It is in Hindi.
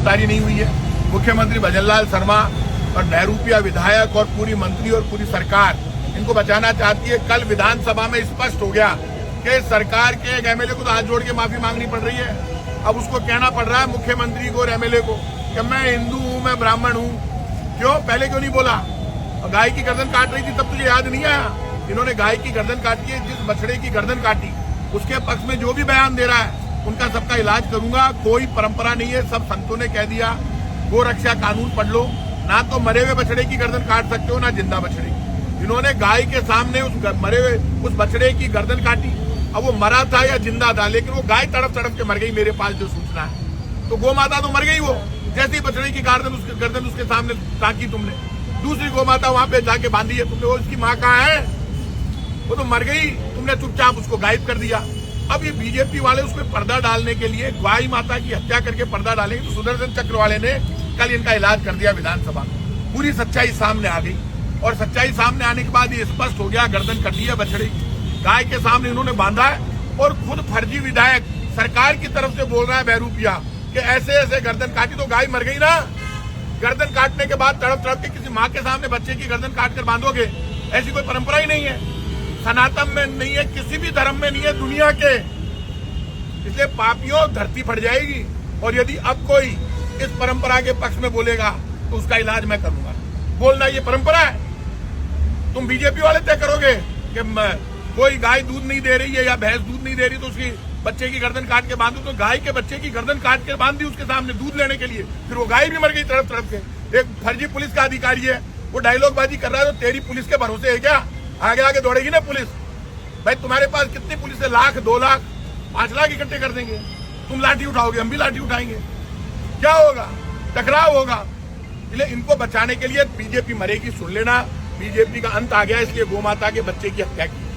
गिरफ्तारी नहीं हुई है। मुख्यमंत्री भजनलाल शर्मा और बहरूपिया विधायक और पूरी मंत्री और पूरी सरकार इनको बचाना चाहती है। कल विधानसभा में स्पष्ट हो गया कि सरकार के एक एमएलए को तो हाथ जोड़ के माफी मांगनी पड़ रही है। अब उसको कहना पड़ रहा है मुख्यमंत्री को और एमएलए को कि मैं हिंदू हूं, मैं ब्राह्मण हूं। क्यों पहले क्यों नहीं बोला? और गाय की गर्दन काट रही थी तब तुझे याद नहीं आया? इन्होंने गाय की गर्दन काटी है, जिस बछड़े की गर्दन काटी उसके पक्ष में जो भी बयान दे रहा है उनका सबका इलाज करूंगा। कोई परंपरा नहीं है, सब संतों ने कह दिया। गो रक्षा कानून पढ़ लो, ना तो मरे हुए बछड़े की गर्दन काट सकते हो ना जिंदा बछड़े की। इन्होंने गाय के सामने उस मरे हुए उस बछड़े की गर्दन काटी। अब वो मरा था या जिंदा था, लेकिन वो गाय तड़प तड़प के मर गई, मेरे पास जो सूचना है। तो गौ माता तो मर गई, वो जैसी बछड़े की गर्दन उसके सामने ताकी तुमने, दूसरी गौ माता वहां पे जाके बांधी है तुमने। वो उसकी माँ कहाँ है? वो तो मर गई, तुमने चुपचाप उसको गायब कर दिया। अब ये बीजेपी वाले उसमें पर्दा डालने के लिए गाय माता की हत्या करके पर्दा डालेंगे। तो सुदर्शन चक्र वाले ने कल इनका इलाज कर दिया विधानसभा में। पूरी सच्चाई सामने आ गई और सच्चाई सामने आने के बाद ये स्पष्ट हो गया, गर्दन कट दी है बछड़े की। गाय के सामने इन्होंने बांधा है और खुद फर्जी विधायक सरकार की तरफ से बोल रहा है बहरूपिया कि ऐसे ऐसे गर्दन काटी। तो गाय मर गई ना। गर्दन काटने के बाद तड़प तड़प के किसी माँ के सामने बच्चे की गर्दन काट कर बांधोगे? ऐसी कोई परंपरा ही नहीं है, सनातन में नहीं है, किसी भी धर्म में नहीं है दुनिया के। इसलिए पापियों धरती फट जाएगी। और यदि अब कोई इस परंपरा के पक्ष में बोलेगा तो उसका इलाज मैं करूंगा। बोलना ये परंपरा है? तुम बीजेपी वाले तय करोगे कि कोई गाय दूध नहीं दे रही है या भैंस दूध नहीं दे रही तो उसकी बच्चे की गर्दन काट के बांधो। तो गाय के बच्चे की गर्दन काट के बांध दी उसके सामने दूध लेने के लिए, फिर वो गाय भी मर गई तड़प तड़प के। एक फर्जी पुलिस का अधिकारी है, वो डायलॉग बाजी कर रहा है। तो तेरी पुलिस के भरोसे है क्या? आगे आगे दौड़ेगी ना पुलिस। भाई तुम्हारे पास कितनी पुलिस है? 1,00,000, 2,00,000, 5,00,000 इकट्ठे कर देंगे। तुम लाठी उठाओगे, हम भी लाठी उठाएंगे। क्या होगा? टकराव होगा। इसलिए इनको बचाने के लिए बीजेपी मरेगी, सुन लेना। बीजेपी का अंत आ गया, इसलिए गोमाता के बच्चे की हत्या की।